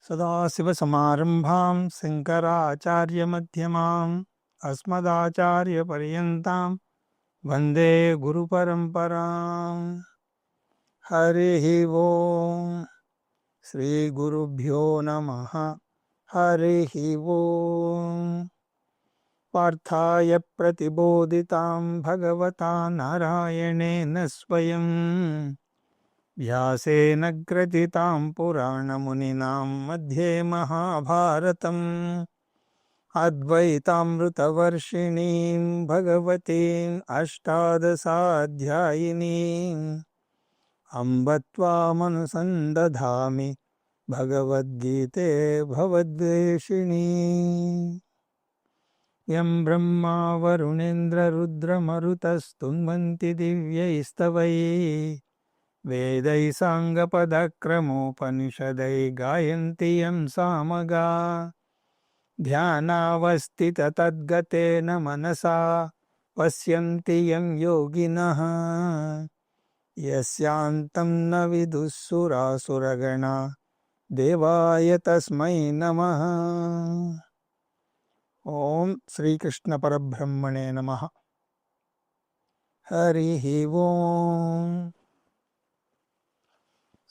సదాశివసమారంభాం శంకరాచార్యమధ్యమాం అస్మదాచార్యపర్యంతాం వందే గురుపరంపరాం. హరి ఓం. శ్రీ గురుభ్యో నమః. హరి ఓం. పార్థాయ ప్రతిబోధితాం భగవతా నారాయణేన స్వయం వ్యాసేన గ్రథితాం పురాణమునినాం మధ్యే మహాభారతం అద్వైతామృతవర్షిణీం భగవతీం అష్టాదశాధ్యాయినీం అంబ త్వామనుసందధామి భగవద్గీతే భవద్వేషిణీ. యం బ్రహ్మా వరుణేంద్ర రుద్రమరుతస్తున్వంతి దివ్యైస్తవైః వేదై సాంగపదక్రమోపనిషదై గాయంతి యం సామగా. ధ్యానావస్థితతద్గతేన మనసా పశ్యంతి యం యోగినః యస్యాంతం న విదుఃసురాసురగణా దేవాయ తస్మై నమః. ఓం శ్రీకృష్ణ పరబ్రహ్మణే నమః. హరి ఓం.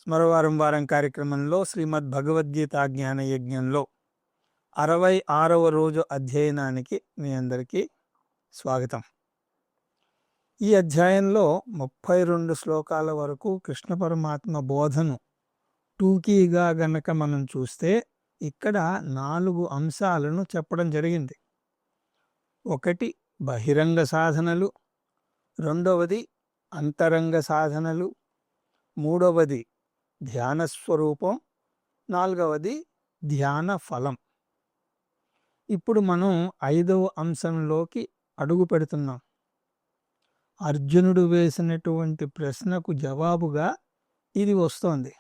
స్మరవారం వారం కార్యక్రమంలో శ్రీమద్ భగవద్గీత జ్ఞాన యజ్ఞంలో 66వ రోజు అధ్యయనానికి మీ అందరికీ స్వాగతం. ఈ అధ్యాయంలో 32 శ్లోకాల వరకు కృష్ణ పరమాత్మ బోధను టూకీగా గనక మనం చూస్తే ఇక్కడ 4 అంశాలను చెప్పడం జరిగింది. ఒకటి బహిరంగ సాధనలు, రెండవది అంతరంగ సాధనలు, మూడవది ధ్యాన స్వరూపం, నాలుగవది ధ్యాన ఫలం. ఇప్పుడు మనం 5వ అంశంలోకి అడుగు పెడుతున్నాం. అర్జునుడు వేసినటువంటి ప్రశ్నకు జవాబుగా ఇది వస్తోంది.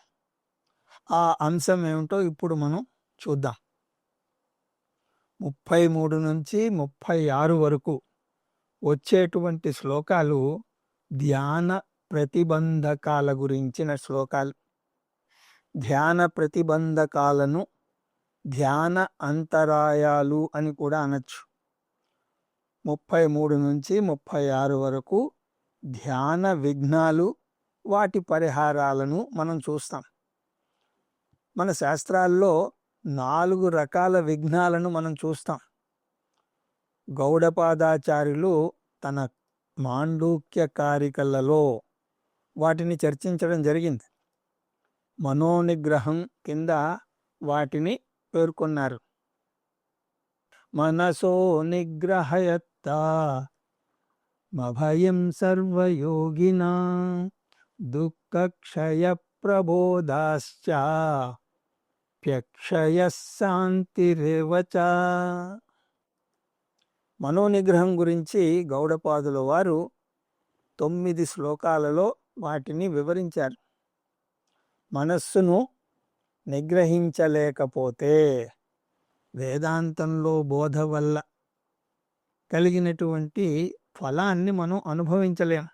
ఆ అంశం ఏమిటో ఇప్పుడు మనం చూద్దాం. 33 నుంచి 36 వరకు వచ్చేటువంటి శ్లోకాలు ధ్యాన ప్రతిబంధకాల గురించిన శ్లోకాలు. ధ్యాన ప్రతిబంధకాలను ధ్యాన అంతరాయాలు అని కూడా అనొచ్చు. 33 నుంచి 36 వరకు ధ్యాన విఘ్నాలు, వాటి పరిహారాలను మనం చూస్తాం. మన శాస్త్రాల్లో 4 రకాల విఘ్నాలను మనం చూస్తాం. గౌడపాదాచార్యులు తన మాండూక్య కారికలలో వాటిని చర్చించడం జరిగింది. మనోనిగ్రహం కింద వాటిని పేర్కొన్నారు. మనసో నిగ్రహయత్తా మభయం సర్వయోగినా దుఃఖక్షయ ప్రబోధాశ్చ ప్యక్షయ శాంతిరేవచ. మనోనిగ్రహం గురించి గౌడపాదుల వారు 9 శ్లోకాలలో వాటిని వివరించారు. మనస్సును నిగ్రహించలేకపోతే వేదాంతంలో బోధ వల్ల కలిగినటువంటి ఫలాన్ని మనం అనుభవించలేం.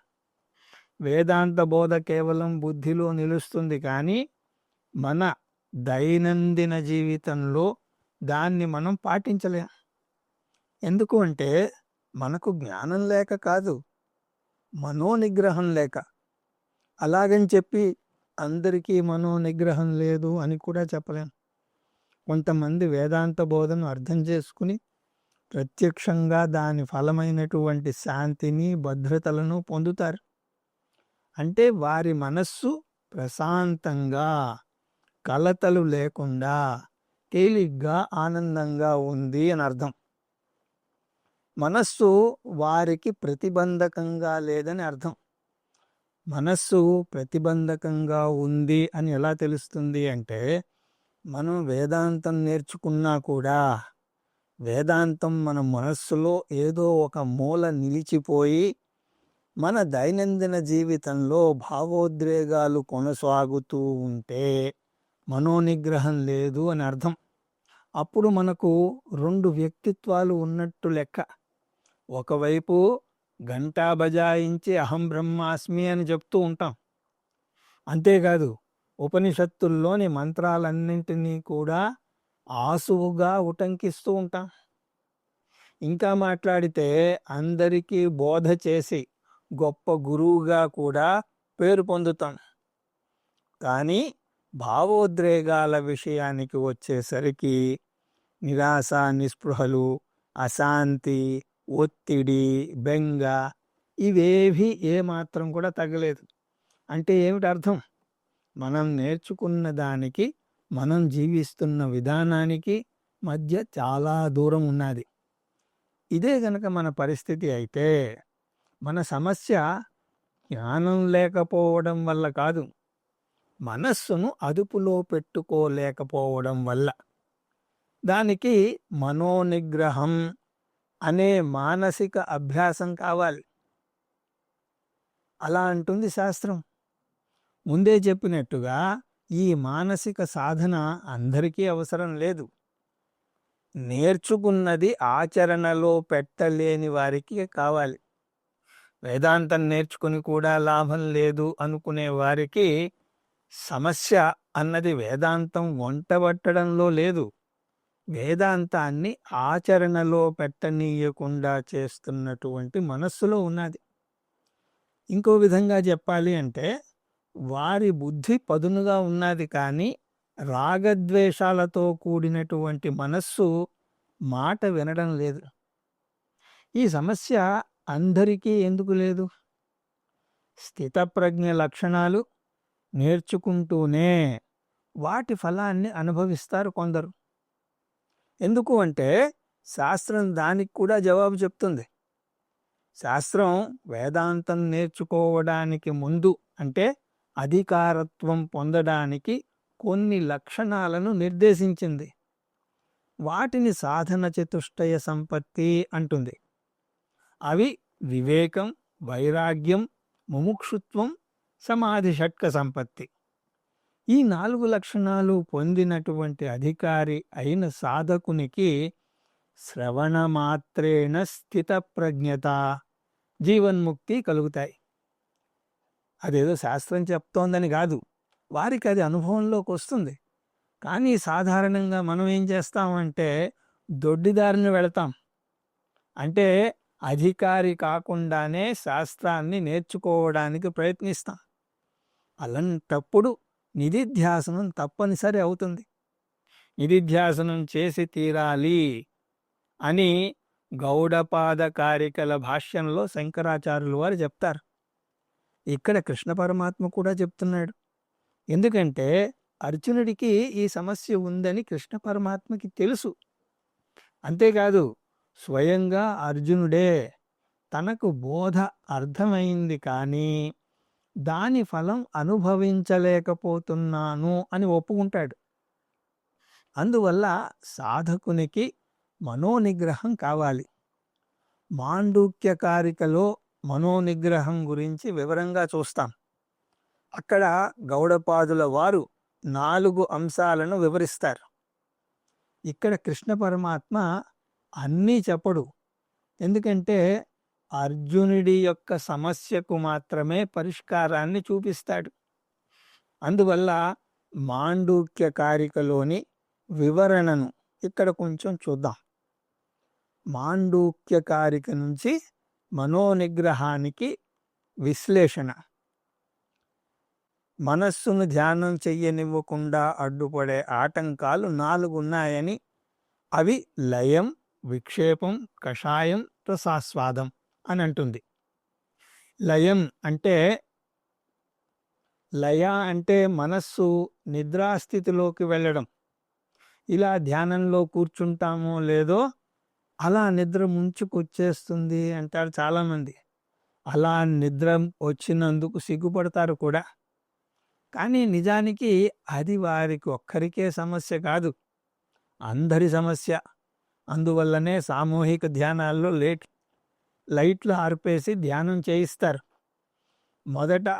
వేదాంత బోధ కేవలం బుద్ధిలో నిలుస్తుంది, కానీ మన దైనందిన జీవితంలో దాన్ని మనం పాటించలేం. ఎందుకు అంటే మనకు జ్ఞానం లేక కాదు, మనోనిగ్రహం లేక. అలాగని చెప్పి అందరికీ మనోనిగ్రహం లేదు అని కూడా చెప్పలేం. కొంతమంది వేదాంత బోధను అర్థం చేసుకుని ప్రత్యక్షంగా దాని ఫలమైనటువంటి శాంతిని, భద్రతలను పొందుతారు. అంటే వారి మనస్సు ప్రశాంతంగా, కలతలు లేకుండా, తేలిగ్గా, ఆనందంగా ఉంది అని అర్థం. మనస్సు వారికి ప్రతిబంధకంగా లేదని అర్థం. మనస్సు ప్రతిబంధకంగా ఉంది అని ఎలా తెలుస్తుంది అంటే, మనం వేదాంతం నేర్చుకున్నా కూడా వేదాంతం మన మనస్సులో ఏదో ఒక మూల నిలిచిపోయి మన దైనందిన జీవితంలో భావోద్రేగాలు కొనసాగుతూ ఉంటే మనోనిగ్రహం లేదు అని అర్థం. అప్పుడు మనకు 2 వ్యక్తిత్వాలు ఉన్నట్టు లెక్క. ఒకవైపు గంటా బజాయించి అహం బ్రహ్మాస్మి అని చెప్తూ ఉంటాం. అంతేకాదు, ఉపనిషత్తుల్లోని మంత్రాలన్నింటినీ కూడా ఆసువుగా ఉటంకిస్తూ ఉంటాం. ఇంకా మాట్లాడితే అందరికీ బోధ చేసి గొప్ప గురువుగా కూడా పేరు పొందుతాం. కానీ భావోద్రేగాల విషయానికి వచ్చేసరికి నిరాశ, నిస్పృహలు, అశాంతి, ఒత్తిడి, బెంగ ఇవేవి ఏమాత్రం కూడా తగ్గలేదు. అంటే ఏమిటి అర్థం? మనం నేర్చుకున్న దానికి, మనం జీవిస్తున్న విధానానికి మధ్య చాలా దూరం ఉన్నది. ఇదే గనక మన పరిస్థితి అయితే మన సమస్య జ్ఞానం లేకపోవడం వల్ల కాదు, మనస్సును అదుపులో పెట్టుకోలేకపోవడం వల్ల. దానికి మనోనిగ్రహం అనే మానసిక అభ్యాసం కావాలి. అలా అంటుంది శాస్త్రం. ముందే చెప్పినట్టుగా ఈ మానసిక సాధన అందరికీ అవసరం లేదు. నేర్చుకున్నది ఆచరణలో పెట్టలేని వారికి కావాలి. వేదాంతం నేర్చుకుని కూడా లాభం లేదు అనుకునే వారికి సమస్య అన్నది వేదాంతం వంటబట్టడంలో లేదు, వేదాంతాన్ని ఆచరణలో పెట్టనీయకుండా చేస్తున్నటువంటి మనస్సులో ఉన్నది. ఇంకో విధంగా చెప్పాలి అంటే వారి బుద్ధి పదునుగా ఉన్నది, కానీ రాగద్వేషాలతో కూడినటువంటి మనస్సు మాట వినడం లేదు. ఈ సమస్య అందరికీ ఎందుకు లేదు? స్థితప్రజ్ఞ లక్షణాలు నేర్చుకుంటూనే వాటి ఫలాన్ని అనుభవిస్తారు కొందరు. ఎందుకు అంటే శాస్త్రం దానికి కూడా జవాబు చెప్తుంది. శాస్త్రం వేదాంతం నేర్చుకోవడానికి ముందు, అంటే అధికారత్వం పొందడానికి కొన్ని లక్షణాలను నిర్దేశించింది. వాటిని సాధన చతుష్టయ సంపత్తి అంటుంది. అవి వివేకం, వైరాగ్యం, ముముక్షుత్వం, సమాధి షట్క సంపత్తి. ఈ 4 లక్షణాలు పొందినటువంటి అధికారి అయిన సాధకునికి శ్రవణ మాత్రేణ స్థిత ప్రజ్ఞత, జీవన్ముక్తి కలుగుతాయి. అదేదో శాస్త్రం చెప్తోందని కాదు, వారికి అది అనుభవంలోకి వస్తుంది. కానీ సాధారణంగా మనం ఏం చేస్తామంటే దొడ్డిదారిని వెళతాం. అంటే అధికారి కాకుండానే శాస్త్రాన్ని నేర్చుకోవడానికి ప్రయత్నిస్తాం. అలాంటప్పుడు నిధిధ్యాసనం తప్పనిసరి అవుతుంది. నిధిధ్యాసనం చేసి తీరాలి అని గౌడపాదకారికల భాష్యంలో శంకరాచార్యులు వారు చెప్తారు. ఇక్కడ కృష్ణ పరమాత్మ కూడా చెప్తున్నాడు. ఎందుకంటే అర్జునుడికి ఈ సమస్య ఉందని కృష్ణ పరమాత్మకి తెలుసు. అంతేకాదు, స్వయంగా అర్జునుడే తనకు బోధ అర్థమైంది, కానీ దాని ఫలం అనుభవించలేకపోతున్నాను అని ఒప్పుకుంటాడు. అందువల్ల సాధకునికి మనోనిగ్రహం కావాలి. మాండూక్యకారికలో మనోనిగ్రహం గురించి వివరంగా చూస్తాం. అక్కడ గౌడపాదుల వారు 4 అంశాలను వివరిస్తారు. ఇక్కడ కృష్ణ పరమాత్మ అన్నీ చెప్పడు. ఎందుకంటే అర్జునుడి యొక్క సమస్యకు మాత్రమే పరిష్కారాన్ని చూపిస్తాడు. అందువల్ల మాండూక్యకారికలోని వివరణను ఇక్కడ కొంచెం చూద్దాం. మాండూక్యకారిక నుంచి మనోనిగ్రహానికి విశ్లేషణ. మనస్సును ధ్యానం చెయ్యనివ్వకుండా అడ్డుపడే ఆటంకాలు 4 ఉన్నాయని, అవి లయం, విక్షేపం, కషాయం, రసాస్వాదం అని అంటుంది. లయం అంటే, లయ అంటే మనస్సు నిద్రాస్థితిలోకి వెళ్ళడం. ఇలా ధ్యానంలో కూర్చుంటామో లేదో అలా నిద్ర ముంచుకొచ్చేస్తుంది అంటారు చాలామంది. అలా నిద్ర వచ్చినందుకు సిగ్గుపడతారు కూడా. కానీ నిజానికి అది వారికి ఒక్కరికే సమస్య కాదు, అందరి సమస్య. అందువల్లనే సామూహిక ధ్యానాల్లో లైట్లు ఆర్పేసి ధ్యానం చేయిస్తారు. మొదటి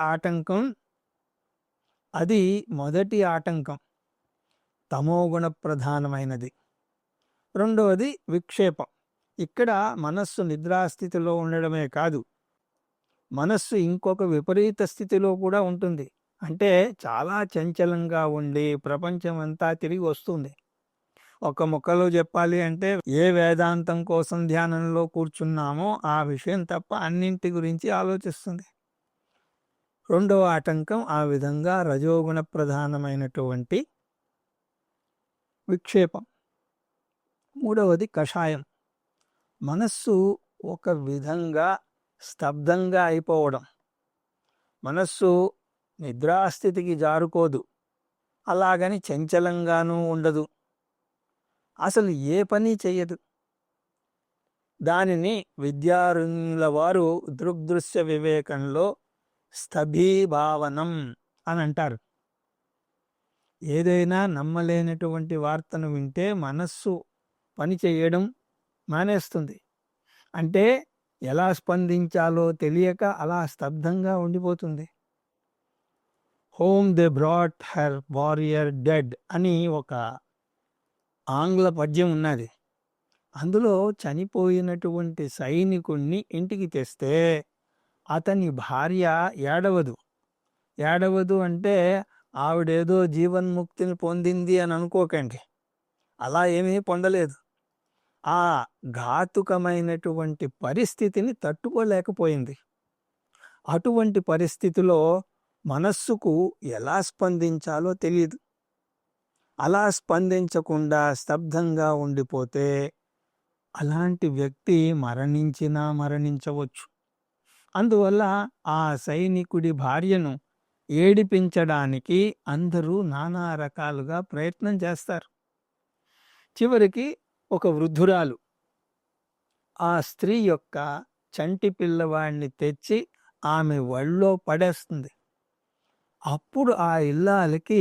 ఆటంకం తమోగుణ ప్రధానమైనది. రెండవది విక్షేపం. ఇక్కడ మనస్సు నిద్రాస్థితిలో ఉండడమే కాదు, మనస్సు ఇంకొక విపరీత స్థితిలో కూడా ఉంటుంది. అంటే చాలా చంచలంగా ఉండి ప్రపంచమంతా తిరిగి వస్తుంది. ఒక ముక్కలో చెప్పాలి అంటే ఏ వేదాంతం కోసం ధ్యానంలో కూర్చున్నామో ఆ విషయం తప్ప అన్నింటి గురించి ఆలోచిస్తుంది. రెండవ ఆటంకం ఆ విధంగా రజోగుణ ప్రధానమైనటువంటి విక్షేపం. మూడవది కషాయం. మనస్సు ఒక విధంగా స్తబ్దంగా అయిపోవడం. మనస్సు నిద్రాస్థితికి జారుకోదు, అలాగని చంచలంగానూ ఉండదు, అసలు ఏ పని చెయ్యదు. దానిని విద్యారణ్యుల వారు దృగ్దృశ్య వివేకంలో స్థభీభావనం అని అంటారు. ఏదైనా నమ్మలేనటువంటి వార్తను వింటే మనస్సు పని చేయడం మానేస్తుంది. అంటే ఎలా స్పందించాలో తెలియక అలా స్తబ్దంగా ఉండిపోతుంది. Home they brought her warrior dead అని ఒక ఆంగ్ల పద్యం ఉన్నది. అందులో చనిపోయినటువంటి సైనికుణ్ణి ఇంటికి తెస్తే అతని భార్య ఏడవదు. ఏడవదు అంటే ఆవిడేదో జీవన్ముక్తిని పొందింది అని అనుకోకండి, అలా ఏమీ పొందలేదు. ఆ ఘాతుకమైనటువంటి పరిస్థితిని తట్టుకోలేకపోయింది. అటువంటి పరిస్థితిలో మనస్సుకు ఎలా స్పందించాలో తెలియదు. అలా స్పందించకుండా స్తబ్దంగా ఉండిపోతే అలాంటి వ్యక్తి మరణించినా మరణించవచ్చు. అందువల్ల ఆ సైనికుడి భార్యను ఏడిపించడానికి అందరూ నానా రకాలుగా ప్రయత్నం చేస్తారు. చివరికి ఒక వృద్ధురాలు ఆ స్త్రీ యొక్క చంటి పిల్లవాడిని తెచ్చి ఆమె ఒళ్ళో పడేస్తుంది. అప్పుడు ఆ ఇల్లాలకి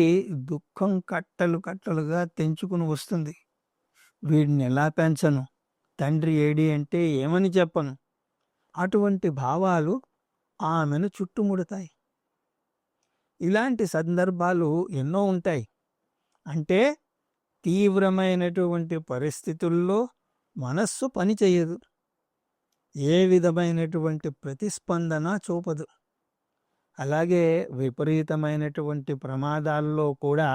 దుఃఖం కట్టలు కట్టలుగా తెంచుకుని వస్తుంది. వీడిని ఎలా పెంచను, తండ్రి ఏడి అంటే ఏమని చెప్పను, అటువంటి భావాలు ఆమెను చుట్టుముడతాయి. ఇలాంటి సందర్భాలు ఎన్నో ఉంటాయి. అంటే తీవ్రమైనటువంటి పరిస్థితుల్లో మనస్సు పనిచేయదు, ఏ విధమైనటువంటి ప్రతిస్పందన చూపదు. అలాగే విపరీతమైనటువంటి ప్రమాదాల్లో కూడా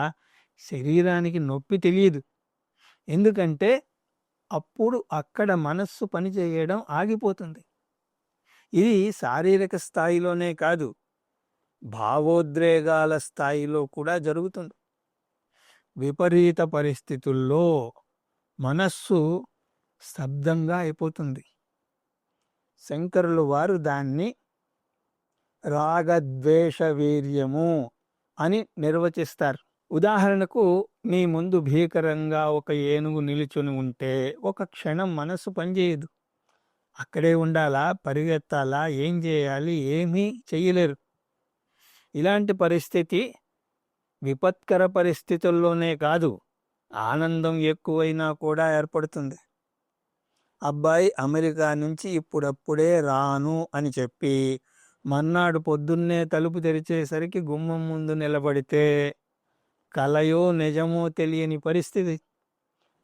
శరీరానికి నొప్పి తెలియదు. ఎందుకంటే అప్పుడు అక్కడ మనస్సు పనిచేయడం ఆగిపోతుంది. ఇది శారీరక స్థాయిలోనే కాదు, భావోద్రేగాల స్థాయిలో కూడా జరుగుతుంది. విపరీత పరిస్థితుల్లో మనస్సు స్తబ్దంగా అయిపోతుంది. శంకరులు వారు దాన్ని రాగద్వేష వీర్యము అని నిర్వచిస్తారు. ఉదాహరణకు నీ ముందు భీకరంగా ఒక ఏనుగు నిలుచుని ఉంటే ఒక క్షణం మనస్సు పనిచేయదు. అక్కడే ఉండాలా, పరిగెత్తాలా, ఏం చేయాలి, ఏమీ చెయ్యలేరు. ఇలాంటి పరిస్థితి విపత్కర పరిస్థితుల్లోనే కాదు, ఆనందం ఎక్కువైనా కూడా ఏర్పడుతుంది. అబ్బాయి అమెరికా నుంచి ఇప్పుడప్పుడే రాను అని చెప్పి మర్నాడు పొద్దున్నే తలుపు తెరిచేసరికి గుమ్మం ముందు నిలబడితే కలయో నిజమో తెలియని పరిస్థితి,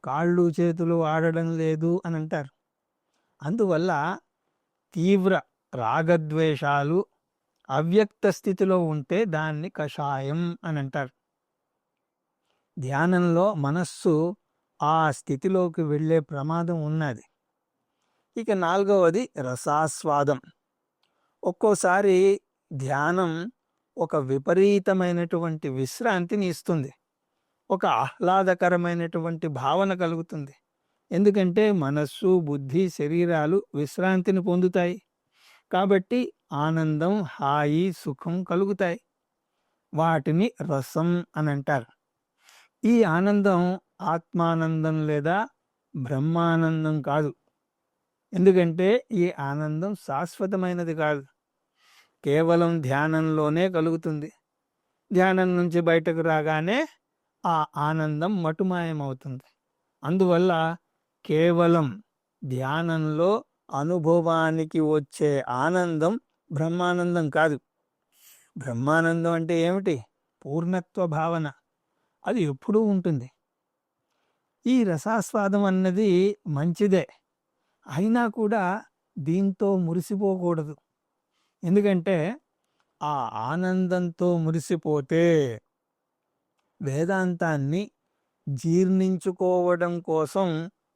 కాళ్ళు చేతులు ఆడడం లేదు అని అంటారు. అందువల్ల తీవ్ర రాగద్వేషాలు అవ్యక్త స్థితిలో ఉంటే దాన్ని కషాయం అని అంటారు. ధ్యానంలో మనస్సు ఆ స్థితిలోకి వెళ్ళే ప్రమాదం ఉన్నది. ఇక నాలుగవది రసాస్వాదం. ఒక్కోసారి ధ్యానం ఒక విపరీతమైనటువంటి విశ్రాంతిని ఇస్తుంది, ఒక ఆహ్లాదకరమైనటువంటి భావన కలుగుతుంది. ఎందుకంటే మనస్సు, బుద్ధి, శరీరాలు విశ్రాంతిని పొందుతాయి కాబట్టి ఆనందం, హాయి, సుఖం కలుగుతాయి. వాటిని రసం అని అంటారు. ఈ ఆనందం ఆత్మానందం లేదా బ్రహ్మానందం కాదు. ఎందుకంటే ఈ ఆనందం శాశ్వతమైనది కాదు, కేవలం ధ్యానంలోనే కలుగుతుంది. ధ్యానం నుంచి బయటకు రాగానే ఆ ఆనందం మటుమాయమవుతుంది. అందువల్ల కేవలం ధ్యానంలో అనుభవానికి వచ్చే ఆనందం బ్రహ్మానందం కాదు. బ్రహ్మానందం అంటే ఏమిటి? పూర్ణత్వ భావన, అది ఎప్పుడూ ఉంటుంది. ఈ రసాస్వాదం అన్నది మంచిదే, అయినా కూడా దీంతో మురిసిపోకూడదు. ఎందుకంటే ఆ ఆనందంతో మురిసిపోతే వేదాంతాన్ని జీర్ణించుకోవడం కోసం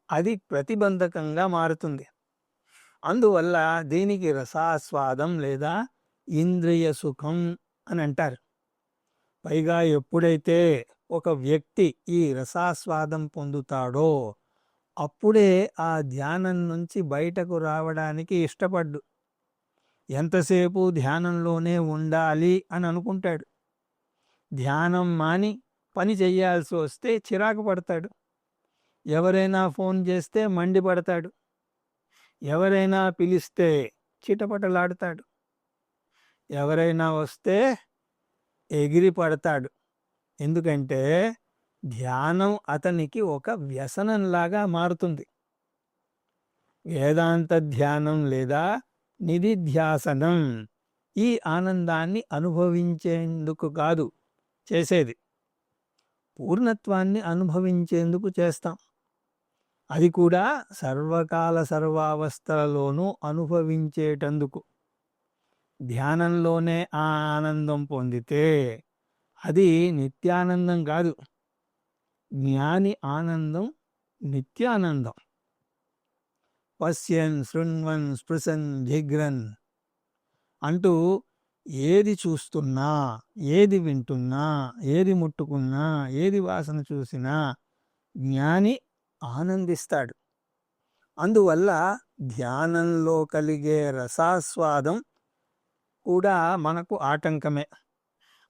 అది ప్రతిబంధకంగా మారుతుంది. అందువల్ల దీనికి రసాస్వాదం లేదా ఇంద్రియ సుఖం అని అంటారు. పైగా ఎప్పుడైతే ఒక వ్యక్తి ఈ రసాస్వాదం పొందుతాడో అప్పుడే ఆ ధ్యానం నుంచి బయటకు రావడానికి ఇష్టపడ్డు. ఎంతసేపు ధ్యానంలోనే ఉండాలి అని అనుకుంటాడు. ధ్యానం మాని పని చెయ్యాల్సి వస్తే చిరాకు పడతాడు. ఎవరైనా ఫోన్ చేస్తే మండిపడతాడు. ఎవరైనా పిలిస్తే చిటపటలాడుతాడు. ఎవరైనా వస్తే ఎగిరి పడతాడు. ఎందుకంటే ధ్యానం అతనికి ఒక వ్యసనంలాగా మారుతుంది. వేదాంత ధ్యానం లేదా నిధిధ్యాసనం ఈ ఆనందాన్ని అనుభవించేందుకు కాదు చేసేది, పూర్ణత్వాన్ని అనుభవించేందుకు చేస్తాం. అది కూడా సర్వకాల సర్వావస్థలలోనూ అనుభవించేటందుకు. ధ్యానంలోనే ఆ ఆనందం పొందితే అది నిత్యానందం కాదు, జ్ఞాని ఆనందం నిత్యానందం. పశ్యన్ శృణ్వన్ స్పృశన్ జిగ్రన్ అంటూ ఏది చూస్తున్నా, ఏది వింటున్నా, ఏది ముట్టుకున్నా, ఏది వాసన చూసినా జ్ఞాని ఆనందిస్తాడు. అందువల్ల ధ్యానంలో కలిగే రసాస్వాదం కూడా మనకు ఆటంకమే.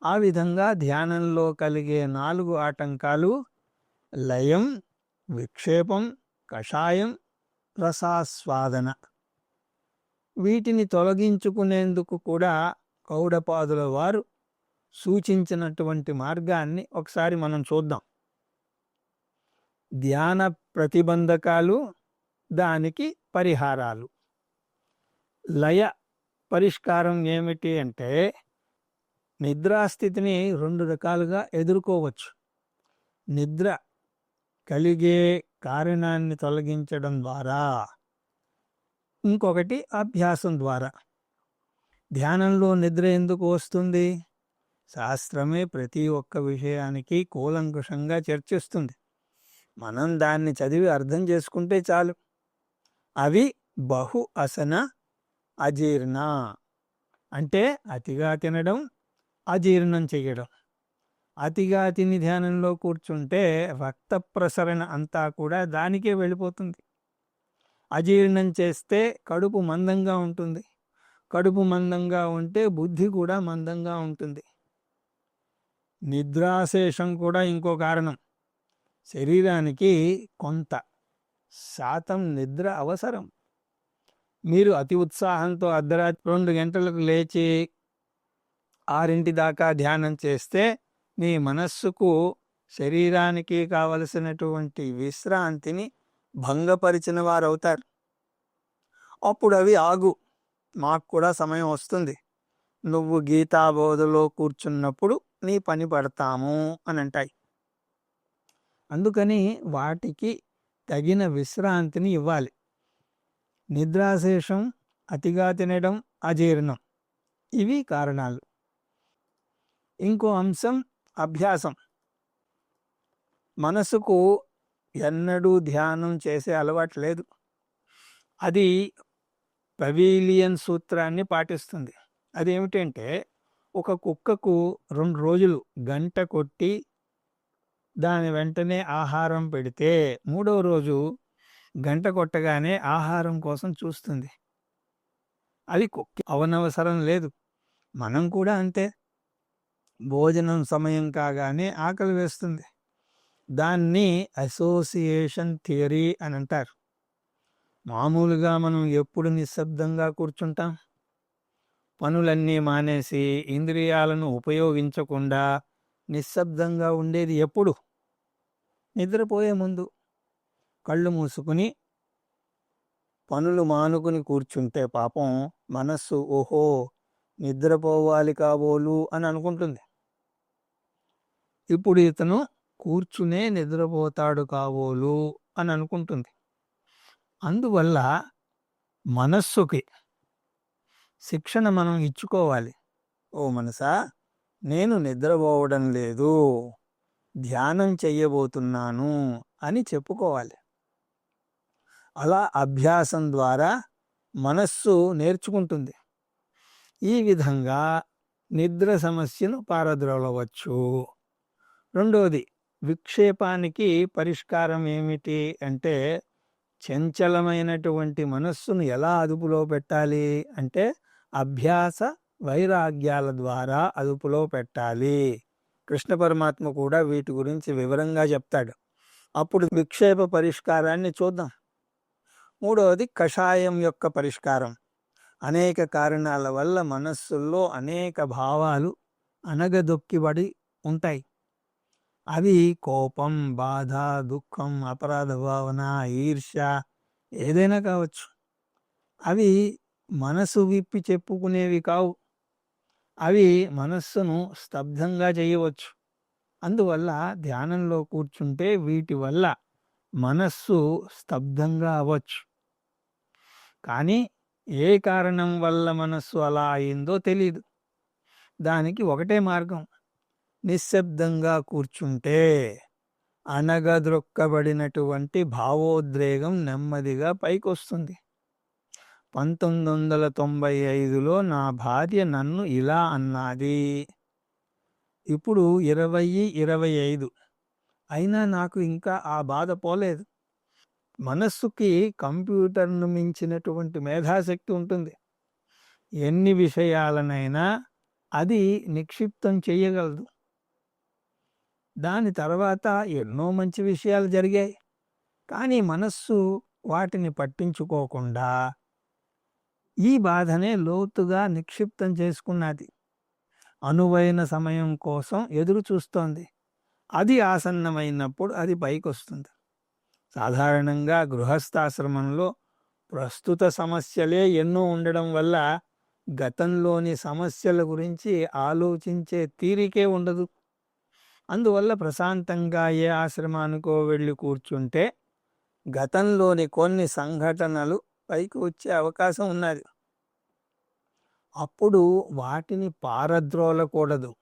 ఆ విధంగా ధ్యానంలో కలిగే 4 ఆటంకాలు లయం, విక్షేపం, కషాయం, రసాస్వాదన. వీటిని తొలగించుకునేందుకు కూడా గౌడపాదుల వారు సూచించినటువంటి మార్గాన్ని ఒకసారి మనం చూద్దాం. ధ్యాన ప్రతిబంధకాలు, దానికి పరిహారాలు. లయ పరిష్కారం ఏమిటి అంటే నిద్రాస్థితిని 2 రకాలుగా ఎదుర్కోవచ్చు. నిద్ర కలిగే కారణాన్ని తొలగించడం ద్వారా, ఇంకొకటి అభ్యాసం ద్వారా. ధ్యానంలో నిద్ర ఎందుకు వస్తుంది? శాస్త్రమే ప్రతి ఒక్క విషయానికి కూలంకుషంగా చర్చిస్తుంది. మనం దాన్ని చదివి అర్థం చేసుకుంటే చాలు. అవి బహు అసన అజీర్ణ అంటే అతిగా తినడం, అజీర్ణం చెయ్యడం. అతిగా తిని ధ్యానంలో కూర్చుంటే రక్త ప్రసరణ అంతా కూడా దానికే వెళ్ళిపోతుంది. అజీర్ణం చేస్తే కడుపు మందంగా ఉంటుంది. కడుపు మందంగా ఉంటే బుద్ధి కూడా మందంగా ఉంటుంది. నిద్రాశేషం కూడా ఇంకో కారణం. శరీరానికి కొంత శాతం నిద్ర అవసరం. మీరు అతి ఉత్సాహంతో అర్ధరాత్రి 2 గంటలకు లేచి 6 దాకా ధ్యానం చేస్తే మీ మనస్సుకు, శరీరానికి కావలసినటువంటి విశ్రాంతిని భంగపరిచిన వారవుతారు. అప్పుడు అవి ఆగు, మాకు కూడా సమయం వస్తుంది, నువ్వు గీతాబోధలో కూర్చున్నప్పుడు నీ పని పడతాము అని అంటాయి. అందుకని వాటికి తగిన విశ్రాంతిని ఇవ్వాలి. నిద్రాశేషం, అతిగా తినడం, అజీర్ణం ఇవి కారణాలు. ఇంకో అంశం అభ్యాసం. మనసుకు ఎన్నడూ ధ్యానం చేసే అలవాటు లేదు. అది పవీలియన్ సూత్రాన్ని పాటిస్తుంది. అదేమిటంటే ఒక కుక్కకు 2 రోజులు గంట కొట్టి దాని వెంటనే ఆహారం పెడితే 3వ రోజు గంట కొట్టగానే ఆహారం కోసం చూస్తుంది. అది కుక్క అవనవసరం లేదు. మనం కూడా అంతే. భోజనం సమయం కాగానే ఆకలి వేస్తుంది. దాన్ని అసోసియేషన్ థియరీ అని అంటారు. మామూలుగా మనం ఎప్పుడు నిశ్శబ్దంగా కూర్చుంటాం? పనులన్నీ మానేసి ఇంద్రియాలను ఉపయోగించకుండా నిశ్శబ్దంగా ఉండేది ఎప్పుడు? నిద్రపోయే ముందు. కళ్ళు మూసుకుని పనులు మానుకుని కూర్చుంటే పాపం మనస్సు ఓహో నిద్రపోవాలి కాబోలు అని అనుకుంటుంది. ఇప్పుడు ఇతను కూర్చునే నిద్రపోతాడు కాబోలు అని అనుకుంటుంది. అందువల్ల మనస్సుకి శిక్షణ మనం ఇచ్చుకోవాలి. ఓ మనసా, నేను నిద్రపోవడం లేదు, ధ్యానం చెయ్యబోతున్నాను అని చెప్పుకోవాలి. అలా అభ్యాసం ద్వారా మనస్సు నేర్చుకుంటుంది. ఈ విధంగా నిద్ర సమస్యను పారద్రోలవచ్చు. రెండోది, విక్షేపానికి పరిష్కారం ఏమిటి అంటే, చంచలమైనటువంటి మనస్సును ఎలా అదుపులో పెట్టాలి అంటే, అభ్యాస వైరాగ్యాల ద్వారా అదుపులో పెట్టాలి. కృష్ణ పరమాత్మ కూడా వీటి గురించి వివరంగా చెప్తాడు. అప్పుడు విక్షేప పరిష్కారాన్ని చూద్దాం. మూడవది, కషాయం యొక్క పరిష్కారం. అనేక కారణాల వల్ల మనస్సుల్లో అనేక భావాలు అణగదొక్కిబడి ఉంటాయి. అవి కోపం, బాధ, దుఃఖం, అపరాధ భావన, ఈర్ష్య, ఏదైనా కావచ్చు. అవి మనసు విప్పి చెప్పుకునేవి కావు. అవి మనస్సును స్తబ్దంగా చేయవచ్చు. అందువల్ల ధ్యానంలో కూర్చుంటే వీటి వల్ల మనస్సు స్తబ్దంగా అవ్వచ్చు. కానీ ఏ కారణం వల్ల మనస్సు అలా అయిందో తెలియదు. దానికి ఒకటే మార్గం, నిశ్శబ్దంగా కూర్చుంటే అణగద్రొక్కబడినటువంటి భావోద్రేగం నెమ్మదిగా పైకొస్తుంది. 1995లో నా భార్య నన్ను ఇలా అన్నది. ఇప్పుడు 2025 అయినా నాకు ఇంకా ఆ బాధ పోలేదు. మనస్సుకి కంప్యూటర్ను మించినటువంటి మేధాశక్తి ఉంటుంది. ఎన్ని విషయాలనైనా అది నిక్షిప్తం చేయగలదు. దాని తర్వాత ఎన్నో మంచి విషయాలు జరిగాయి. కానీ మనస్సు వాటిని పట్టించుకోకుండా ఈ బాధనే లోతుగా నిక్షిప్తం చేసుకున్నది. అనువైన సమయం కోసం ఎదురు చూస్తోంది. అది ఆసన్నమైనప్పుడు అది పైకొస్తుంది. సాధారణంగా గృహస్థాశ్రమంలో ప్రస్తుత సమస్యలే ఎన్నో ఉండడం వల్ల గతంలోని సమస్యల గురించి ఆలోచించే తీరికే ఉండదు. అందువల్ల ప్రశాంతంగా ఏ ఆశ్రమానికో వెళ్ళి కూర్చుంటే గతంలోని కొన్ని సంఘటనలు పైకి వచ్చే అవకాశం ఉన్నది. అప్పుడు వాటిని పారద్రోలకూడదు.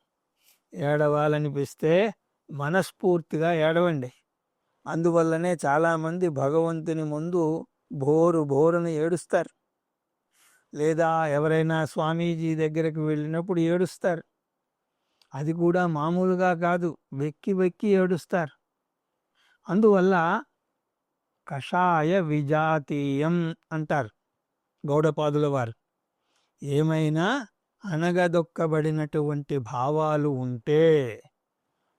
ఏడవాలనిపిస్తే మనస్ఫూర్తిగా ఏడవండి. అందువల్లనే చాలామంది భగవంతుని ముందు బోరున ఏడుస్తారు. లేదా ఎవరైనా స్వామీజీ దగ్గరికి వెళ్ళినప్పుడు ఏడుస్తారు. అది కూడా మామూలుగా కాదు, వెక్కి వెక్కి ఏడుస్తారు. అందువల్ల కషాయ విజాతీయం అంటారు గౌడపాదుల వారు. ఏమైనా అణగదొక్కబడినటువంటి భావాలు ఉంటే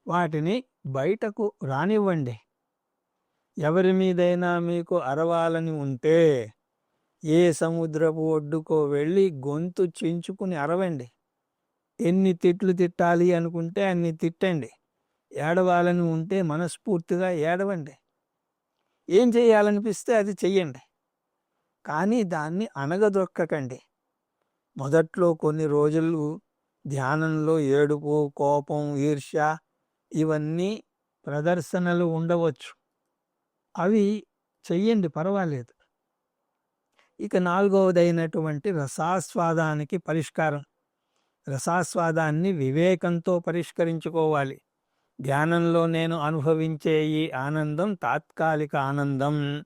వాటిని బయటకు రానివ్వండి. ఎవరి మీదైనా మీకు అరవాలని ఉంటే ఏ సముద్రపు ఒడ్డుకో వెళ్ళి గొంతు చించుకుని అరవండి. ఎన్ని తిట్లు తిట్టాలి అనుకుంటే అన్ని తిట్టండి. ఏడవాలని ఉంటే మనస్ఫూర్తిగా ఏడవండి. ఏం చేయాలనిపిస్తే అది చెయ్యండి. కానీ దాన్ని అణగదొక్కకండి. మొదట్లో కొన్ని రోజులు ధ్యానంలో ఏడుపు, కోపం, ఈర్ష్య ఇవన్నీ ప్రదర్శనలు ఉండవచ్చు. అవి చెయ్యండి, పర్వాలేదు. ఇక నాలుగవదైనటువంటి రసాస్వాదానికి పరిష్కారం. రసాస్వాదాన్ని వివేకంతో పరిష్కరించుకోవాలి. ధ్యానంలో నేను అనుభవించే ఈ ఆనందం తాత్కాలిక ఆనందం.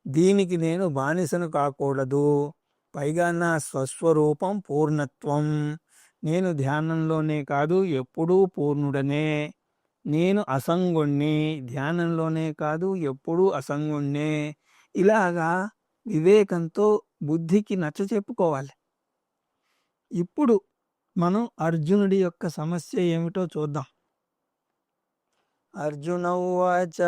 దీనికి నేను బానిసను కాకూడదు. పైగా నా స్వస్వరూపం పూర్ణత్వం. నేను ధ్యానంలోనే కాదు ఎప్పుడూ పూర్ణుడనే. నేను అసంగుణ్ణి, ధ్యానంలోనే కాదు ఎప్పుడూ అసంగుణ్ణే. ఇలాగా వివేకంతో బుద్ధికి నచ్చ చెప్పుకోవాలి. ఇప్పుడు మనం అర్జునుడి యొక్క సమస్య ఏమిటో చూద్దాం. అర్జున ఉవాచ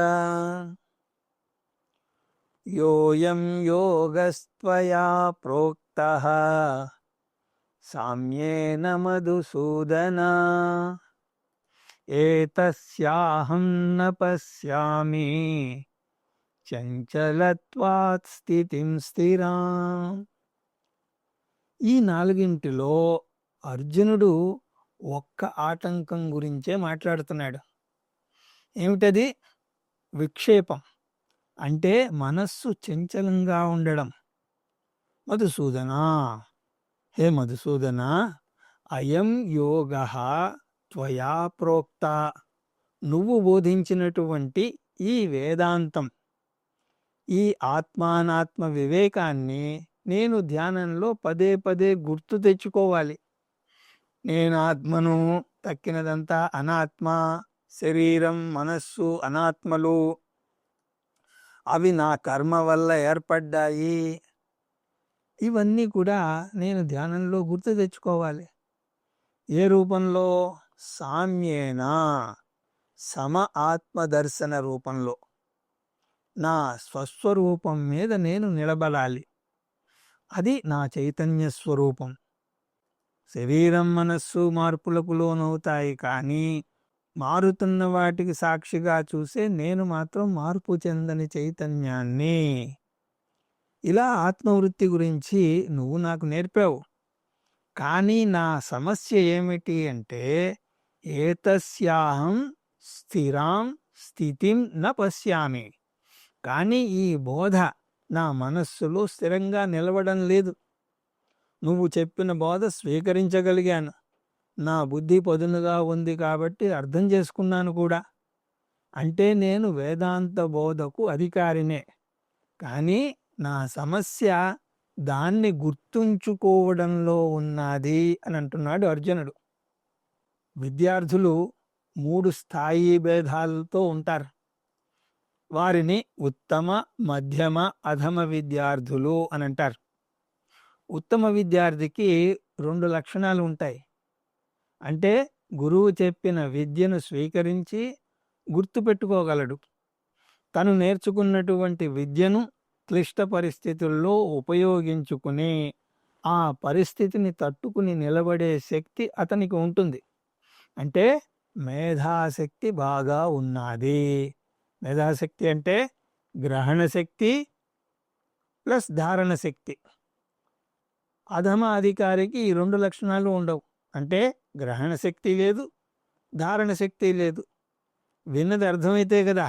యోయం యోగస్త్వయా ప్రోక్తః సామ్యేన మధుసూదన ఏతస్యాహం న పశ్యామి చంచలత్వాత్ స్థితిం స్థిరాం. ఈ నాలుగింటిలో అర్జునుడు ఒక్క ఆటంకం గురించే మాట్లాడుతున్నాడు. ఏమిటది? విక్షేపం అంటే మనస్సు చంచలంగా ఉండడం. మధుసూదన, హే మధుసూదన, అయం యోగ త్వయా ప్రోక్త, నువ్వు బోధించినటువంటి ఈ వేదాంతం, ఈ ఆత్మానాత్మ వివేకాన్ని నేను ధ్యానంలో పదే పదే గుర్తు తెచ్చుకోవాలి. నేను ఆత్మను, తక్కినదంతా అనాత్మ, శరీరం మనస్సు అనాత్మలు, అవి నా కర్మ వల్ల ఏర్పడ్డాయి. ఇవన్నీ కూడా నేను ధ్యానంలో గుర్తు తెచ్చుకోవాలి. ఏ రూపంలో? సామ్యేన, సమ ఆత్మదర్శన రూపంలో నా స్వస్వరూపం మీద నేను నిలబడాలి. అది నా చైతన్య స్వరూపం. శరీరం మనస్సు మార్పులకు లోనవుతాయి, కానీ మారుతున్న వాటికి సాక్షిగా చూసే నేను మాత్రం మార్పు చెందని చైతన్యాన్ని. ఇలా ఆత్మవృత్తి గురించి నువ్వు నాకు నేర్పావు. కానీ నా సమస్య ఏమిటి అంటే, ఏతస్యాహం స్థిరాం స్థితిం న పశ్యామి. కానీ ఈ బోధ నా మనస్సులో స్థిరంగా నిలవడం లేదు. నువ్వు చెప్పిన బోధ స్వీకరించగలిగాను, నా బుద్ధి పదునుగా ఉంది కాబట్టి అర్థం చేసుకున్నాను కూడా. అంటే నేను వేదాంత బోధకు అధికారినే, కానీ నా సమస్య దాన్ని గుర్తుంచుకోవడంలో ఉన్నది అని అంటున్నాడు అర్జునుడు. విద్యార్థులు 3 స్థాయి భేదాలతో ఉంటారు. వారిని ఉత్తమ, మధ్యమ, అధమ విద్యార్థులు అని అంటారు. ఉత్తమ విద్యార్థికి 2 లక్షణాలు ఉంటాయి. అంటే గురువు చెప్పిన విద్యను స్వీకరించి గుర్తుపెట్టుకోగలడు. తను నేర్చుకున్నటువంటి విద్యను క్లిష్ట పరిస్థితుల్లో ఉపయోగించుకుని ఆ పరిస్థితిని తట్టుకుని నిలబడే శక్తి అతనికి ఉంటుంది. అంటే మేధాశక్తి బాగా ఉన్నది. మేధాశక్తి అంటే గ్రహణ శక్తి ప్లస్ ధారణ శక్తి. అధమ అధికారికి ఈ 2 లక్షణాలు ఉండవు. అంటే గ్రహణ శక్తి లేదు, ధారణ శక్తి లేదు. విన్నది అర్థమైతే కదా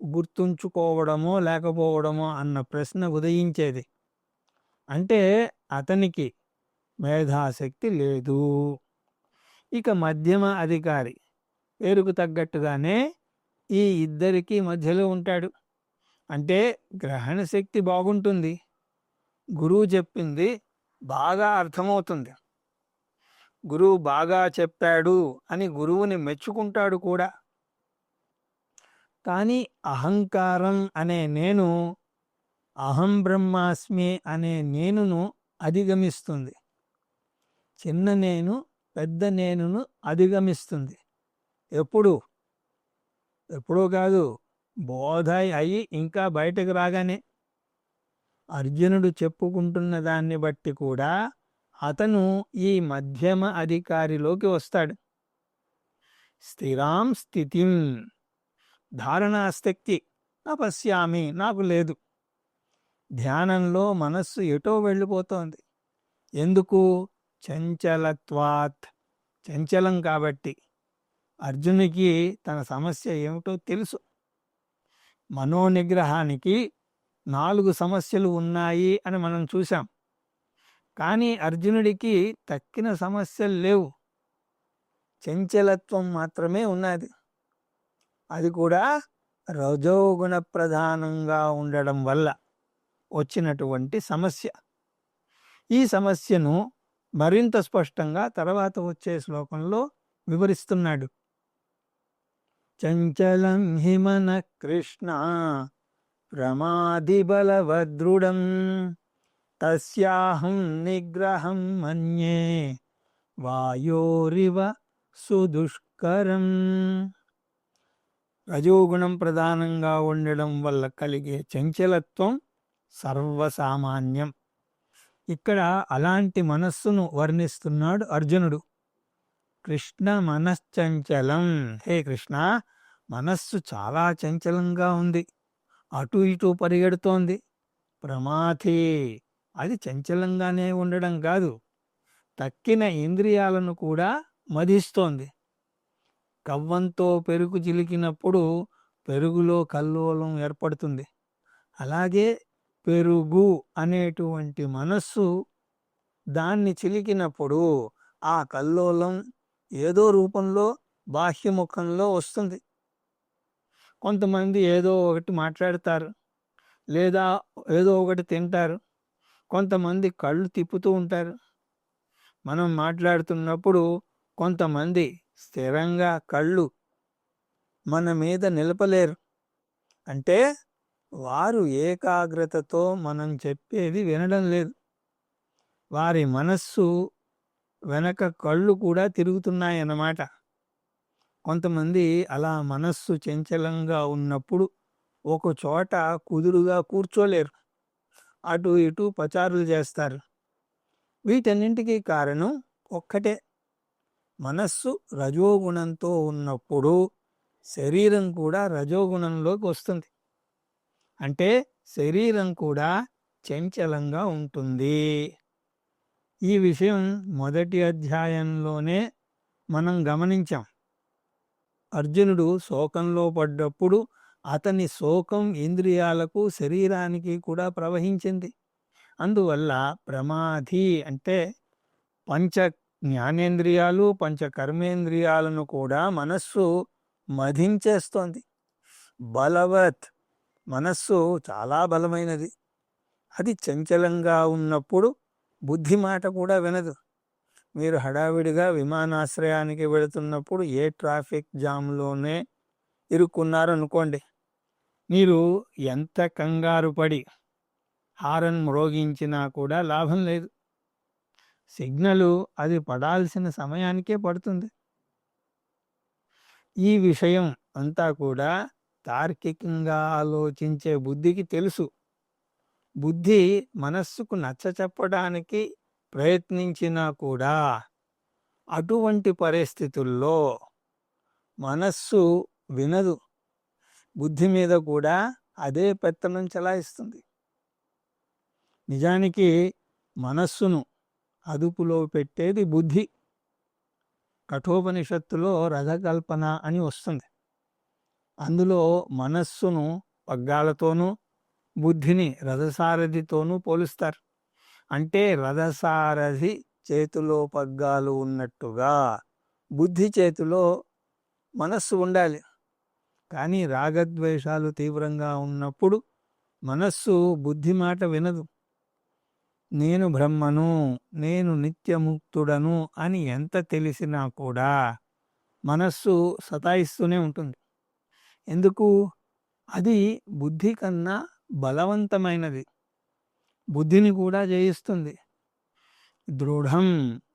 గుర్తుంచుకోవడమో లేకపోవడమో అన్న ప్రశ్న ఉదయించేది. అంటే అతనికి మేధాశక్తి లేదు. ఇక మధ్యమ అధికారి పేరుకు తగ్గట్టుగానే ఈ ఇద్దరికి మధ్యలో ఉంటాడు. అంటే గ్రహణ శక్తి బాగుంటుంది, గురువు చెప్పింది బాగా అర్థమవుతుంది, గురువు బాగా చెప్పాడు అని గురువుని మెచ్చుకుంటాడు కూడా. కానీ అహంకారం అనే నేను, అహం బ్రహ్మాస్మి అనే నేనును అధిగమిస్తుంది. చిన్న నేను పెద్ద నేనును అధిగమిస్తుంది. ఎప్పుడూ కాదు, బోధ అయి ఇంకా బయటకు రాగానే. అర్జునుడు చెప్పుకుంటున్న దాన్ని బట్టి కూడా అతను ఈ మధ్యమ అధికారిలోకి వస్తాడు. స్థిరాం స్థితిం, ధారణాశక్తి పశ్యామి, నాకు లేదు. ధ్యానంలో మనస్సు ఎటో వెళ్ళిపోతోంది. ఎందుకు? చంచలత్వాత్, చంచలం కాబట్టి. అర్జునికి తన సమస్య ఏమిటో తెలుసు. మనోనిగ్రహానికి 4 సమస్యలు ఉన్నాయి అని మనం చూసాం. కానీ అర్జునుడికి తక్కిన సమస్యలు లేవు, చంచలత్వం మాత్రమే ఉన్నది. అది కూడా రజోగుణ ప్రధానంగా ఉండడం వల్ల వచ్చినటువంటి సమస్య. ఈ సమస్యను మరింత స్పష్టంగా తర్వాత వచ్చే శ్లోకంలో వివరిస్తున్నాడు. చంచలం హిమన కృష్ణ ప్రమాది బలవదృఢం తస్యాహం నిగ్రహం మన్యే వాయోరివ సుదుష్కరం. రజోగుణం ప్రధానంగా ఉండడం వల్ల కలిగే చంచలత్వం సర్వసామాన్యం. ఇక్కడ అలాంటి మనస్సును వర్ణిస్తున్నాడు అర్జునుడు. కృష్ణ మనశ్చంచలం, హే కృష్ణ, మనస్సు చాలా చంచలంగా ఉంది, అటు ఇటు పరిగెడుతోంది. ప్రమాథి, అది చంచలంగానే ఉండడం కాదు, తక్కిన ఇంద్రియాలను కూడా మదిస్తోంది. కవ్వంతో పెరుగు చిలికినప్పుడు పెరుగులో కల్లోలం ఏర్పడుతుంది. అలాగే పెరుగు అనేటువంటి మనస్సు దాన్ని చిలికినప్పుడు ఆ కల్లోలం ఏదో రూపంలో బాహ్యముఖంలో వస్తుంది. కొంతమంది ఏదో ఒకటి మాట్లాడతారు, లేదా ఏదో ఒకటి తింటారు. కొంతమంది కళ్ళు తిప్పుతూ ఉంటారు. మనం మాట్లాడుతున్నప్పుడు కొంతమంది స్థిరంగా కళ్ళు మన మీద నిలపలేరు. అంటే వారు ఏకాగ్రతతో మనం చెప్పేది వినడం లేదు. వారి మనస్సు వెనక కళ్ళు కూడా తిరుగుతున్నాయన్నమాట. కొంతమంది అలా మనస్సు చంచలంగా ఉన్నప్పుడు ఒక చోట కుదురుగా కూర్చోలేరు. అటు ఇటు పచారులు చేస్తారు. వీటన్నింటికీ కారణం ఒక్కటే. మనస్సు రజోగుణంతో ఉన్నప్పుడు శరీరం కూడా రజోగుణంలోకి వస్తుంది. అంటే శరీరం కూడా చంచలంగా ఉంటుంది. ఈ విషయం మొదటి అధ్యాయంలోనే మనం గమనించాం. అర్జునుడు శోకంలో పడ్డప్పుడు అతని శోకం ఇంద్రియాలకు శరీరానికి కూడా ప్రవహించింది. అందువల్ల ప్రమాధి అంటే పంచ జ్ఞానేంద్రియాలు పంచ కర్మేంద్రియాలను కూడా మనస్సు మధించేస్తోంది. బలవత్ మనస్సు చాలా బలమైనది. అది చంచలంగా ఉన్నప్పుడు బుద్ధి మాట కూడా వినదు. మీరు హడావిడిగా విమానాశ్రయానికి వెళుతున్నప్పుడు ఏ ట్రాఫిక్ జామ్లోనే ఇరుక్కున్నారనుకోండి, మీరు ఎంత కంగారు పడి హారన్ మ్రోగించినా కూడా లాభం లేదు. సిగ్నలు అది పడాల్సిన సమయానికే పడుతుంది. ఈ విషయం అంతా కూడా తార్కికంగా ఆలోచించే బుద్ధికి తెలుసు. బుద్ధి మనస్సుకు నచ్చచెప్పడానికి ప్రయత్నించినా కూడా అటువంటి పరిస్థితుల్లో మనస్సు వినదు. బుద్ధి మీద కూడా అదే పెత్తనం చెలాయిస్తుంది. నిజానికి మనస్సును అదుపులో పెట్టేది బుద్ధి. కఠోపనిషత్తులో రథకల్పన అని వస్తుంది. అందులో మనస్సును పగ్గాలతోనూ బుద్ధిని రథసారథితోనూ పోలుస్తారు. అంటే రథసారథి చేతిలో పగ్గాలు ఉన్నట్టుగా బుద్ధి చేతిలో మనస్సు ఉండాలి. కానీ రాగద్వేషాలు తీవ్రంగా ఉన్నప్పుడు మనస్సు బుద్ధి మాట వినదు. నేను బ్రహ్మను, నేను నిత్యముక్తుడను అని ఎంత తెలిసినా కూడా మనస్సు సతాయిస్తూనే ఉంటుంది. ఎందుకు? అది బుద్ధి కన్నా బలవంతమైనది. బుద్ధిని కూడా జయిస్తుంది. దృఢం,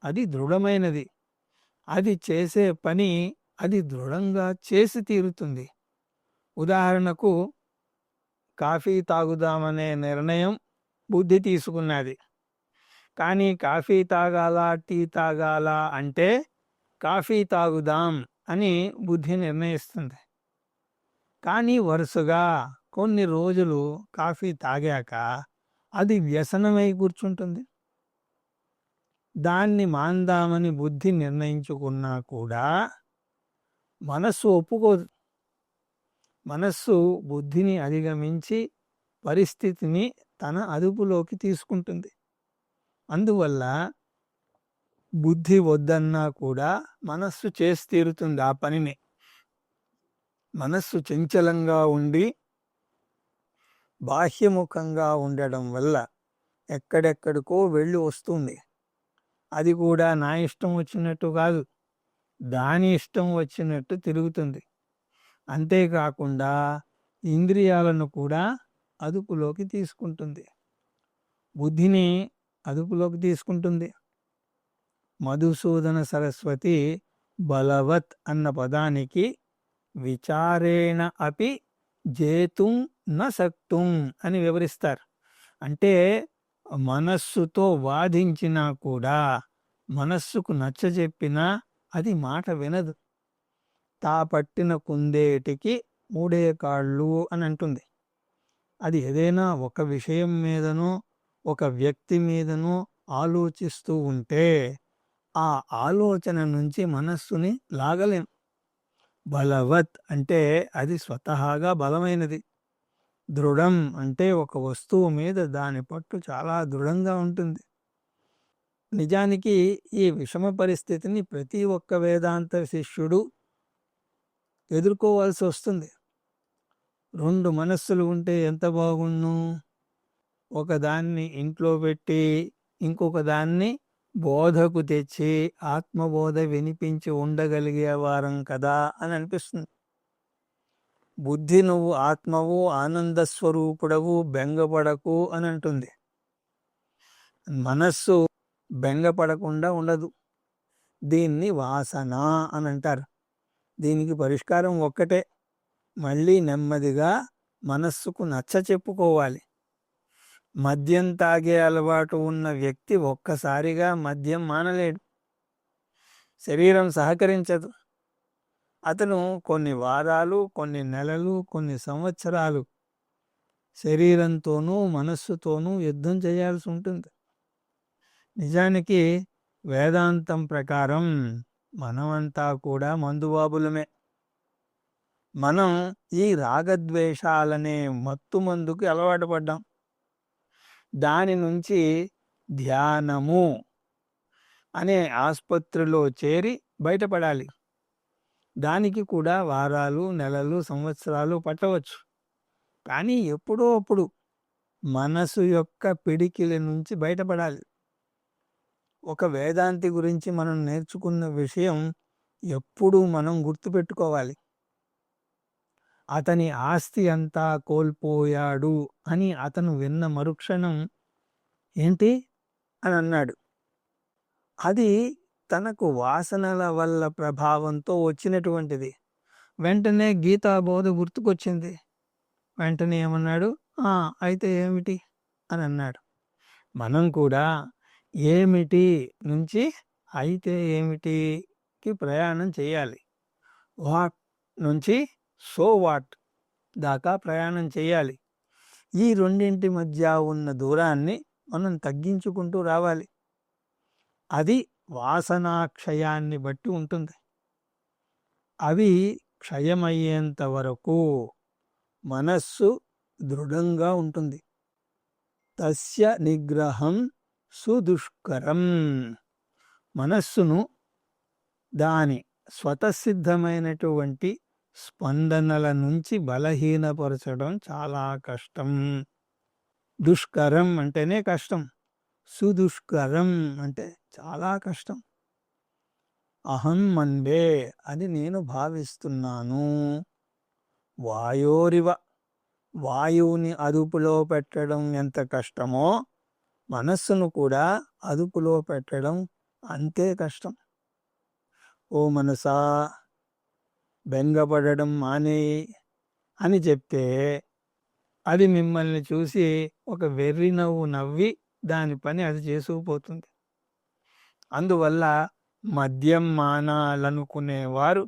అది దృఢమైనది. అది చేసే పని అది దృఢంగా చేసి తీరుతుంది. ఉదాహరణకు కాఫీ తాగుదామనే నిర్ణయం బుద్ధి తీసుకున్నది. కానీ కాఫీ తాగాలా టీ తాగాలా అంటే కాఫీ తాగుదాం అని బుద్ధి నిర్ణయిస్తుంది. కానీ వరుసగా కొన్ని రోజులు కాఫీ తాగాక అది వ్యసనమై కూర్చుంటుంది. దాన్ని మాందామని బుద్ధి నిర్ణయించుకున్నా కూడా మనస్సు ఒప్పుకోదు. మనస్సు బుద్ధిని అధిగమించి పరిస్థితిని తన అదుపులోకి తీసుకుంటుంది. అందువల్ల బుద్ధి వద్దన్నా కూడా మనస్సు చేసి తీరుతుంది ఆ పనిని. మనస్సు చంచలంగా ఉండి బాహ్యముఖంగా ఉండడం వల్ల ఎక్కడెక్కడికో వెళ్ళి వస్తుంది. అది కూడా నా ఇష్టం వచ్చినట్టు కాదు, దాని ఇష్టం వచ్చినట్టు తిరుగుతుంది. అంతేకాకుండా ఇంద్రియాలను కూడా అదుపులోకి తీసుకుంటుంది. బుద్ధిని అదుపులోకి తీసుకుంటుంది. మధుసూదన సరస్వతి బలవత్ అన్న పదానికి విచారేణ అపి జేతుం న సక్తుం అని వివరిస్తారు. అంటే మనస్సుతో వాదించినా కూడా, మనస్సుకు నచ్చజెప్పినా అది మాట వినదు. తా పట్టిన కుందేటికి మూడే కాళ్ళు అని అంటుంది. అది ఏదైనా ఒక విషయం మీదనో ఒక వ్యక్తి మీదనో ఆలోచిస్తూ ఉంటే ఆ ఆలోచన నుంచి మనస్సుని లాగలేం. బలవత్ అంటే అది స్వతహాగా బలమైనది. దృఢం అంటే ఒక వస్తువు మీద దాని పట్టు చాలా దృఢంగా ఉంటుంది. నిజానికి ఈ విషమ పరిస్థితిని ప్రతి ఒక్క వేదాంత శిష్యుడు ఎదుర్కోవాల్సి వస్తుంది. 2 మనస్సులు ఉంటే ఎంత బాగుండు. ఒకదాన్ని ఇంట్లో పెట్టి ఇంకొక దాన్ని బోధకు తెచ్చి ఆత్మబోధ వినిపించి ఉండగలిగే వారం కదా అని అనిపిస్తుంది. బుద్ధి నువ్వు ఆత్మవు, ఆనంద స్వరూపుడవు, బెంగపడకు అని అంటుంది. మనస్సు బెంగపడకుండా ఉండదు. దీన్ని వాసన అని అంటారు. దీనికి పరిష్కారం ఒక్కటే, మళ్ళీ నెమ్మదిగా మనస్సుకు నచ్చ చెప్పుకోవాలి. మద్యం తాగే అలవాటు ఉన్న వ్యక్తి ఒక్కసారిగా మద్యం మానలేడు. శరీరం సహకరించదు. అతను కొన్ని వారాలు, కొన్ని నెలలు, కొన్ని సంవత్సరాలు శరీరంతోనూ మనస్సుతోనూ యుద్ధం చేయాల్సి ఉంటుంది. నిజానికి వేదాంతం ప్రకారం మనమంతా కూడా మందుబాబులమే. మనం ఈ రాగద్వేషాలనే మత్తు మందుకి అలవాటు పడ్డాం. దాని నుంచి ధ్యానము అనే ఆసుపత్రిలో చేరి బయటపడాలి. దానికి కూడా వారాలు, నెలలు, సంవత్సరాలు పట్టవచ్చు. కానీ ఎప్పుడో అప్పుడు మనసు యొక్క పిడికిలి నుంచి బయటపడాలి. ఒక వేదాంతి గురించి మనం నేర్చుకున్న విషయం ఎప్పుడూ మనం గుర్తుపెట్టుకోవాలి. అతని ఆస్తి అంతా కోల్పోయాడు అని అతను విన్న మరుక్షణం ఏంటి అని అన్నాడు. అది తనకు వాసనల వల్ల ప్రభావంతో వచ్చినటువంటిది. వెంటనే గీతాబోధ గుర్తుకొచ్చింది. వెంటనే ఏమన్నాడు, అయితే ఏమిటి అని అన్నాడు. మనం కూడా ఏమిటి నుంచి అయితే ఏమిటికి ప్రయాణం చేయాలి. వాట్ నుంచి సో వాట్ దాకా ప్రయాణం చేయాలి. ఈ రెండింటి మధ్య ఉన్న దూరాన్ని మనం తగ్గించుకుంటూ రావాలి. అది వాసనాక్షయాన్ని బట్టి ఉంటుంది. అవి క్షయమయ్యేంత వరకు మనస్సు దృఢంగా ఉంటుంది. తస్య నిగ్రహం సుదుష్కరం. మనస్సును దాని స్వతసిద్ధమైనటువంటి స్పందనల నుంచి బలహీనపరచడం చాలా కష్టం. దుష్కరం అంటేనే కష్టం, సుదుష్కరం అంటే చాలా కష్టం. అహం మండే అని నేను భావిస్తున్నాను. వాయోరివ, వాయువుని అదుపులో పెట్టడం ఎంత కష్టమో మనస్సును కూడా అదుపులో పెట్టడం అంతే కష్టం. ఓ మనసా, బెంగపడడం మానేయి అని చెప్తే అది మిమ్మల్ని చూసి ఒక వెర్రి నవ్వు నవ్వి దాని పని అది చేసుకుపోతుంది. అందువల్ల మద్యం మానాలనుకునేవారు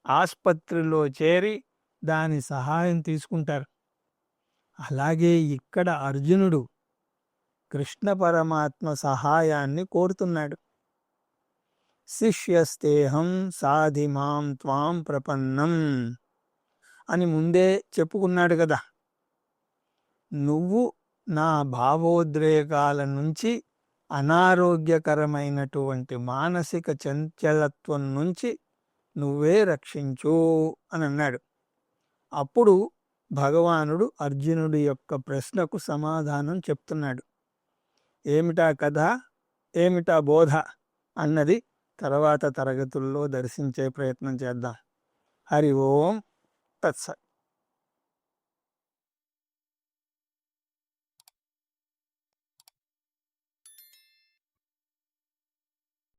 ఆసుపత్రిలో చేరి దాని సహాయం తీసుకుంటారు. అలాగే ఇక్కడ అర్జునుడు కృష్ణ పరమాత్మ సహాయాన్ని కోరుతున్నాడు. శిష్యస్తేహం సాధిమాం త్వాం ప్రపన్నం అని ముందే చెప్పుకున్నాడు కదా. నువ్వు నా భావోద్రేకాల నుంచి, అనారోగ్యకరమైనటువంటి మానసిక చంచలత్వం నుంచి నువ్వే రక్షించు అని అన్నాడు. అప్పుడు భగవానుడు అర్జునుడి యొక్క ప్రశ్నకు సమాధానం చెప్తున్నాడు. ఏమిటా కథ, ఏమిటా బోధ అన్నది తర్వాత తరగతుల్లో దర్శించే ప్రయత్నం చేద్దాం. హరి ఓం తత్సత్.